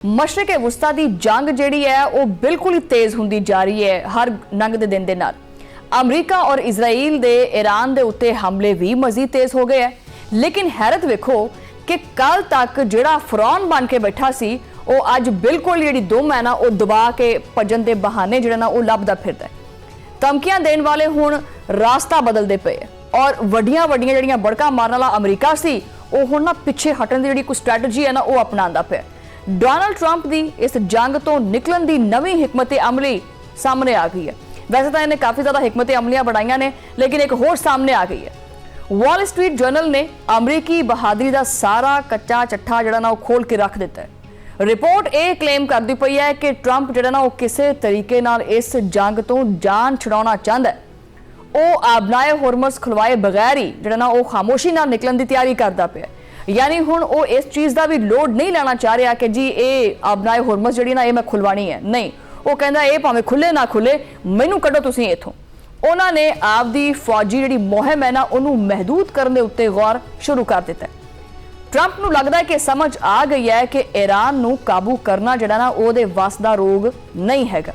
मशरक़ वुस्ता की जंग जिहड़ी है वो बिल्कुल ही तेज़ होंदी जा रही है हर लंघदे दिन दे नाल। अमरीका और इजराइल दे ईरान दे उत्ते हमले भी मजीद तेज़ हो गए हैं। लेकिन हैरत वेखो कि कल तक जिहड़ा फरौन बन के बैठा सी वो अज बिल्कुल जिहड़ी दुम है ना वो दबा के भजन के बहाने जिहड़ा ना वो लभदा फिरदा है। धमकियां देने वाले हुण रास्ता बदलते पे और वड्डियां वड्डियां जिहड़ियां बड़का मारन वाला अमरीका सी वो हुण ना पिछे हटण दी जिहड़ी कोई स्ट्रैटेजी है ना वो अपनांदा पिया। डोनाल्ड ट्रंप की इस जंग तो निकलन की नवी हिकमत अमली सामने आ गई है। वैसे तो इन्हें काफ़ी ज़्यादा हिकमत अमलियां बढ़ाइया ने, लेकिन एक होर सामने आ गई है। वॉल स्ट्रीट जर्नल ने अमरीकी बहादरी का सारा कच्चा चट्ठा जड़ा ना खोल के रख दिता है। रिपोर्ट ये क्लेम करती पई है कि ट्रंप जड़ा ना किसी तरीके नाल इस जंग तो जान छुड़ाना चाहता है। वो आबनाए होर्मस खुलवाए बगैर ही जड़ा ना वो खामोशी नाल निकलन की तैयारी करता पिया। यानी हुण वो इस चीज़ का भी लोड नहीं लेना चाह रहा कि जी ये आबनाए होर्मस जी ना ये मैं खुलवानी है, नहीं। वो कहता ये भावें खुले ना खुले मैनू कड्डो तुसीं इत्थों। उन्होंने आपदी फौजी जी मुहिम है ना उन्होंने महदूद करने के उत्ते गौर शुरू कर दिता है। ट्रंप नूं लगदा है कि समझ आ गई है कि ईरान नूं काबू करना जिहड़ा ना ओहदे वस दा रोग नहीं हैगा।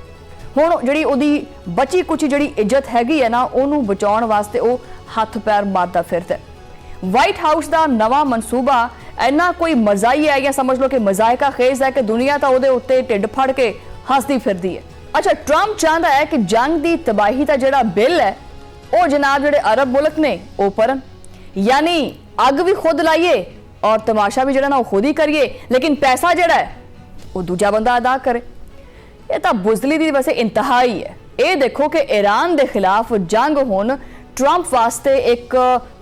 हुण जिहड़ी ओहदी बची कुची जिहड़ी इज्जत हैगी है ना उहनूं बचाउण वास्ते वो हथ पैर मारदा फिरदा है। व्हाइट हाउस का नवा मनसूबा इन्ना कोई मजाई है या समझ लो कि मजायका खेज है कि दुनिया तो ਉਹਦੇ ਉੱਤੇ ढिड फड़ के हंसती फिरती है। अच्छा, ट्रंप चाहता है कि जंग की तबाही का जिहड़ा बिल है वो जनाब जिहड़े अरब मुल्क ने वो भरन, यानी अग भी खुद लाइए और तमाशा भी जिहड़ा ना खुद ही करिए, लेकिन पैसा जिहड़ा है वो दूजा बंदा अदा करे। ये तो बुज़दिली दी वैसे इंतहा ही है। ये देखो कि ईरान के खिलाफ जंग हुण ट्रंप वास्ते एक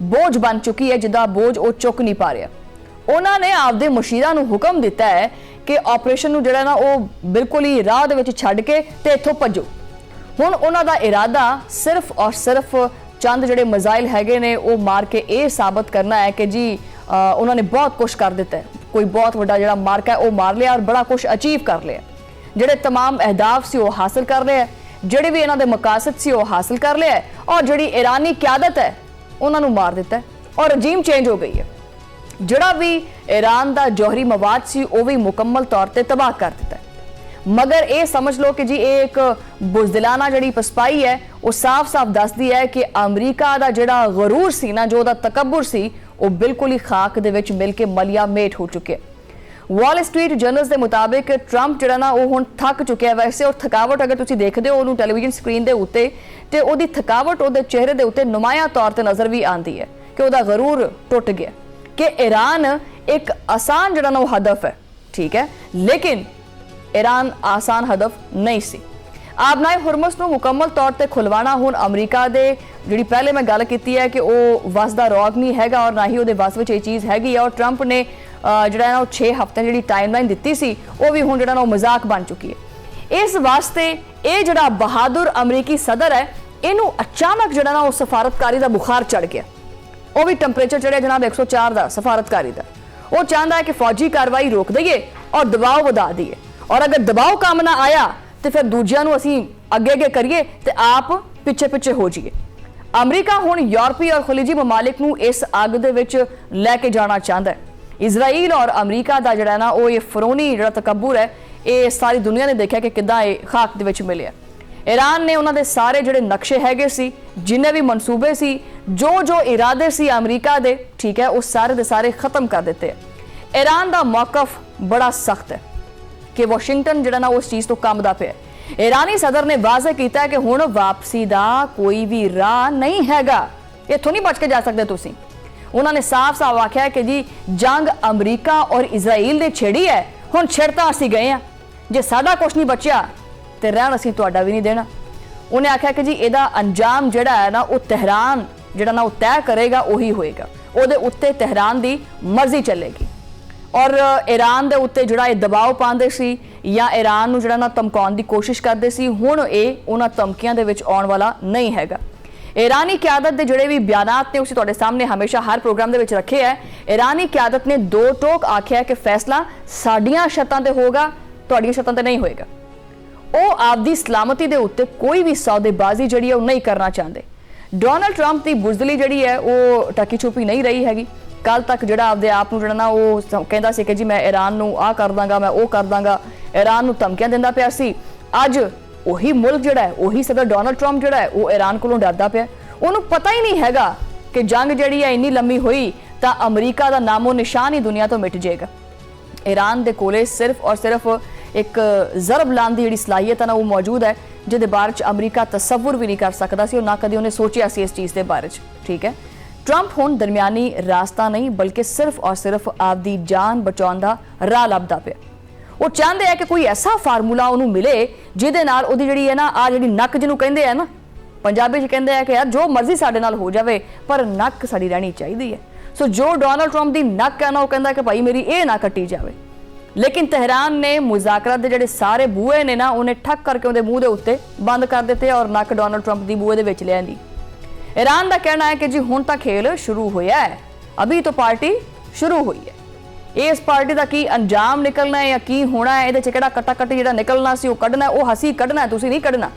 बोझ बन चुकी है जिदा बोझ वो चुक नहीं पा रहा। उन्होंने आपदे मुशीरां नूं हुक्म दिता है कि ऑपरेशन नूं जिहड़ा ना वो बिल्कुल ही राह दे विच छड्ड के ते इत्थों भजो। हुण उन्हां दा इरादा सिर्फ और सिर्फ चंद जिहड़े मिसाइल हैगे ने वो मार के ये साबित करना है कि जी उन्होंने बहुत कुछ कर दिता है, कोई बहुत वड्डा जिहड़ा मार्का है वो मार लिया और बड़ा कुछ अचीव कर लिया। जिहड़े तमाम अहदाफ सी वो हासिल कर लिया, जिहड़े भी इन्हां दे मकासद सी वो हासिल कर लिया है और जिहड़ी ईरानी क्यादत है उन्होंने मार दिता है और रजीम चेंज हो गई है। जिहड़ा भी ईरान का जौहरी मवाद सी वो भी मुकम्मल तौर पर तबाह कर दिता है। मगर ये समझ लो कि जी एक बुज़दिलाना जिहड़ी पसपाई है वो साफ साफ दसदी है कि अमरीका का जिहड़ा गरूर सी ना, जो उहदा तकब्बुर सी वो बिल्कुल ही खाक दे विच मिल के मलिया मेट हो चुके। वॉल स्ट्रीट जर्नल्स के मुताबिक ट्रंप जिहड़ा ना वो हुण थक चुका है वैसे, और थकावट अगर तुसीं देखदे हो उहनूं टैलीविजन स्क्रीन के उत्ते ते उहदी थकावट उहदे चेहरे के उत्ते नुमाया तौर पर नज़र भी आती है कि उहदा गरूर टुट गया कि ईरान एक आसान जिहड़ा ना वो हदफ है, ठीक है, लेकिन ईरान आसान हदफ नहीं सी। आबनाए हुर्मस नूं मुकम्मल तौर पर खुलवाना हुण अमरीका दे जिहड़ी पहले मैं गल कीती है कि वो वस दा रौग नहीं हैगा और ना ही उहदे वस विच ये चीज़ हैगी है। और ट्रंप ने जिहड़ा ना 6 हफ्ते जिहड़ी टाइमलाइन दित्ती सी वो भी हुण जिहड़ा ना मजाक बन चुकी है। इस वास्ते ये जिहड़ा बहादुर अमरीकी सदर है इनू अचानक जिहड़ा ना वो सफारतकारी का बुखार चढ़ गया। वो भी टैंपरेचर चढ़िया जनाब 104 का सफारतकारी का। वो चाहता है कि फौजी कार्रवाई रोक दईए और दबाव वधा दईए, और अगर दबाव काम ना आया तो फिर दूजियां नूं असीं अगे अगे करिए तो आप पिछे पिछे हो जाइए। अमरीका हुण यूरोपी और खलीजी ममालिक नूं इस अग दे विच लैके जाना चाहता है। इजराइल और अमरीका का जिहड़ा ना वो ये फरोनी जिहड़ा तकब्बुर है ये सारी दुनिया ने देखा कि किद्दां ये खाक दे विच मिलिया। ईरान ने उन्होंने सारे जिहड़े नक्शे हैगे सी, जिन्ने भी मनसूबे सी, जो इरादे सी अमरीका दे, ठीक है, वो सारे दे सारे खत्म कर दिते। ईरान का मौकफ बड़ा सख्त है कि वाशिंगटन जिहड़ा ना उस चीज़ तो कंबदा पिया। ईरानी सदर ने वाज़ह किया है कि हुण वापसी का कोई भी राह नहीं हैगा, इत्थों नहीं बच के जा सकते तुसीं। उन्होंने साफ साफ आख्या है कि जी जंग अमरीका और इजराइल ने छेड़ी है, हुण छिड़ता असीं गए हैं, जे साडा कुछ नहीं बचिया तो रहन असीं तुहाडा भी नहीं देना। उन्हें आख्या कि जी इहदा अंजाम जिहड़ा है ना वो तेहरान जिहड़ा ना वो तय करेगा वही होएगा, उहदे उत्ते तेहरान की मर्जी चलेगी। और ईरान के उत्ते जिहड़ा ये दबाव पाते सी या ईरान नूं जिहड़ा ना धमकाउण की कोशिश करते सी, हुण ये उन्हां धमकियां दे विच आउण वाला नहीं हैगा। ईरानी क्यादत के जिहड़े भी बयानात ने उसे तुहाडे सामने हमेशा हर प्रोग्राम दे विच रखे है। ईरानी क्यादत ने दो टोक आख्या है कि फैसला साडियां शर्तां ते होगा, तुहाडीआं शर्तां ते नहीं होएगा। वो आपदी सलामती के उत्ते कोई भी सौदेबाजी जिहड़ी है वो नहीं करना चाहते। डोनाल्ड ट्रंप की बुज़दिली जिहड़ी है वो टकी छुपी नहीं रही हैगी। ਕੱਲ ਤੱਕ ਜਿਹੜਾ ਆਪਦੇ ਆਪ ਨੂੰ ਜਿਹੜਾ ਨਾ ਉਹ ਕਹਿੰਦਾ ਸੀ ਕਿ ਜੀ ਮੈਂ ਈਰਾਨ ਨੂੰ ਆਹ ਕਰ ਦਾਂਗਾ, ਮੈਂ ਉਹ ਕਰ ਦਾਂਗਾ, ਈਰਾਨ ਨੂੰ ਧਮਕੀਆਂ ਦਿੰਦਾ ਪਿਆ ਸੀ। ਅੱਜ ਉਹੀ ਮੁਲਕ ਜਿਹੜਾ ਹੈ, ਉਹੀ ਸਦਰ ਡੋਨਾਲਡ ਟਰੰਪ ਜਿਹੜਾ ਹੈ, ਉਹ ਈਰਾਨ ਕੋਲੋਂ ਡਰਦਾ ਪਿਆ। ਉਹਨੂੰ ਪਤਾ ਹੀ ਨਹੀਂ ਹੈਗਾ ਕਿ ਜੰਗ ਜਿਹੜੀ ਹੈ ਇੰਨੀ ਲੰਮੀ ਹੋਈ ਤਾਂ ਅਮਰੀਕਾ ਦਾ ਨਾਮੋ ਨਿਸ਼ਾਨ ਹੀ ਦੁਨੀਆ ਤੋਂ ਮਿਟ ਜਾਏਗਾ। ईरान के कोले सिर्फ और सिर्फ एक जरब लाने की जिहड़ी सलाहियत है ना वो मौजूद है, जिहदे बारे च अमरीका तसव्वुर भी नहीं कर सकता सी, ना कभी उन्हें सोचिया सी इस चीज़ के बारे च। ठीक है, ट्रंप हुण दरमियानी रास्ता नहीं बल्कि सिर्फ और सिर्फ आपदी जान बचाउण दा राह लभदा पिया। वो चाहते हैं कि कोई ऐसा फार्मूला उन्होंने मिले जिहदे नाल उहदी जिहड़ी है ना आ जिहड़ी नक जिहनूं कहंदे है ना पंजाबी च कहंदे हैं कि यार जो मर्जी साडे नाल हो जावे पर नक साडी रहनी चाहिदी है। सो जो डोनाल्ड ट्रंप की नक है ना वो कहता है कि भाई मेरी ये ना कट्टी जाए, लेकिन तेहरान ने मुज़ाकरात के जिहड़े सारे बूहे ने ना उन्हें ठक करके उहदे मूँह के उत्ते बंद कर दिते और नक डोनाल्ड ट्रंप की बूहे दे विच ले आंदी। ईरान का कहना है कि जी हुण तां खेल शुरू होया है, अभी तो पार्टी शुरू हुई है। इस पार्टी का की अंजाम निकलना है या की होना है, ये किहड़ा कट्टा कट्टी जिहड़ा निकलना सी वो कढ़ना, वो हसी कढ़ना है, तुसीं नहीं कढ़ना।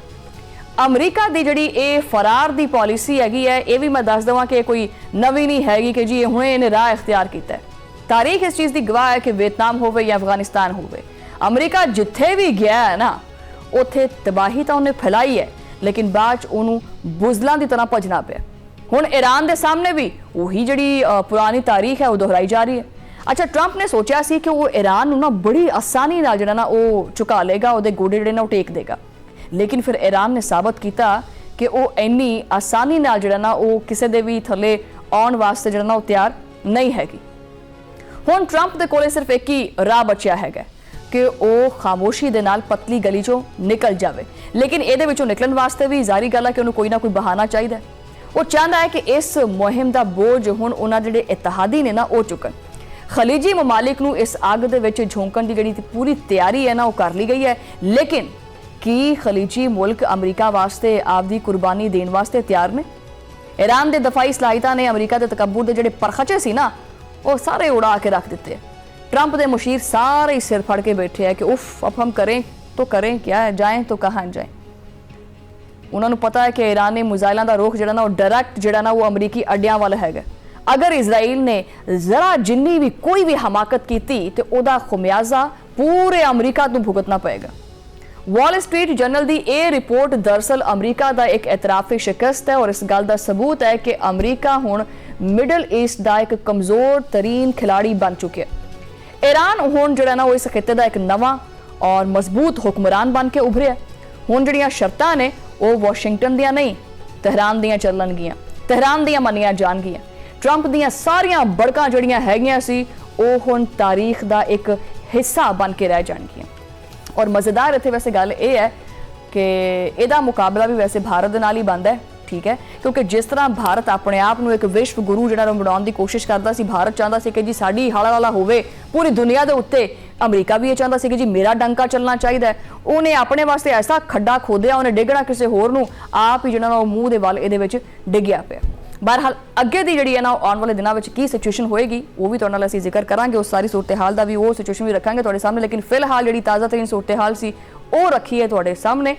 अमरीका की जिहड़ी ये फरार की पॉलिसी हैगी है, ये भी मैं दस देवां कि कोई नवी नहीं हैगी कि जी हुणे इन्हें राह इख्तियार किया है। तारीख इस चीज़ की गवाह है कि वियतनाम होवे या अफगानिस्तान होवे, अमरीका जिथे भी गया है ना उत्थे तबाही तो उन्हें फैलाई है, लेकिन बाद उन्होंने बुज़लां की तरह भजना पिया। हुण ईरान के सामने भी वही जिहड़ी पुरानी तारीख है वो दोहराई जा रही है। अच्छा, ट्रंप ने सोचा सी कि वो ईरान नूं ना बड़ी आसानी नाल जिहड़ा ना वो झुका लेगा, उहदे गोडे जिहड़े ना वो टेक देगा, लेकिन फिर ईरान ने साबित किया कि वो इन्नी आसानी नाल जिहड़ा ना वो किसी दे भी थले आउण वास्ते जिहड़ा ना वो तैयार नहीं हैगी। हुण ट्रंप दे कोले सिर्फ एक ही राह बचिया हैगा कि वो खामोशी दे नाल पतली गली चों निकल जावे, लेकिन इहदे विचों निकलण वास्ते भी जारी गल है कि उन्हें कोई ना कोई बहाना चाहिए। वो चाहता है कि इस मुहिम का बोझ हुण उन्हां जिहड़े इत्तेहादी ने ना वो चुकण। खलीजी ममालिक नूं इस अग दे विच झोंकण दी जिहड़ी पूरी तैयारी है ना वो कर ली गई है, लेकिन की खलीजी मुल्क अमरीका वास्ते आपदी कुर्बानी देने वास्ते तैयार ने? ईरान के दफाई सलाहियतां ने अमरीका के तकब्बुर के जिहड़े परखचे सी ना वो सारे उड़ा के रख दिते। ट्रंप के मुशीर सारे ही सिर फड़ के बैठे हैं कि उफ अब हम करें तो करें क्या, जाएं तो कहाँ जाएं। उन्होंने पता है कि ईरानी मिसाइलों का रुख जिहड़ा ना वो डायरैक्ट जिहड़ा ना वो अमरीकी अड्डियां वाल हैगा। अगर इजराइल ने जरा जिन्नी भी कोई भी हमाकत की तो उहदा खुमियाजा पूरे अमरीका को भुगतना पएगा। वॉल स्ट्रीट जर्नल की यह रिपोर्ट दरअसल अमरीका का एक एतराफी शिकस्त है और इस गल का सबूत है कि अमरीका हुण मिडल ईस्ट का एक कमजोर तरीन खिलाड़ी बन चुके हैं। ईरान हुण जिहड़ा ना वो इस खिते का एक नवा और मजबूत हुक्मरान बन के उभरिया। हुण जिहड़ियां शर्तां ने वो वाशिंगटन दियां नहीं तेहरान दियां चलणगियां, तेहरान दियां मन्नियां जाणगियां। ट्रंप दियां सारियां बड़कां जिहड़ियां हैगियां सी वो हुण तारीख का एक हिस्सा बन के रह जाणगियां। और मज़ेदार इत्थे वैसे गल ये है कि इहदा मुकाबला भी वैसे भारत दे नाल ही बनदा है, ठीक है, क्योंकि जिस तरह भारत अपने आप नूं एक विश्व गुरु जिहड़ा बनाउण दी कोशिश करदा सी, भारत चाहता सी कि जी साडी हाला हाला होवे पूरी दुनिया दे उत्ते। अमरीका भी ये चाहता सी कि जी मेरा डंका चलना चाहिए। उन्हें अपने वास्ते ऐसा खड्डा खोदिया, उन्हें डिगना किसी होर नूं, आप ही जिहड़ा ना मूँह दे वल इहदे विच डिग्गिया पिया। बहरहाल अगे की जिहड़ी है ना आने वाले दिनों में की सिचुएशन होएगी वो भी तुहाडे नाल असीं जिक्र करांगे, उस सारी सूरत हाल का भी वो सिचुएशन भी रखांगे तुहाडे सामने। लेकिन फिलहाल जिहड़ी ताज़ा तरीन सूरत हाल सी वो रखी है तुहाडे सामने।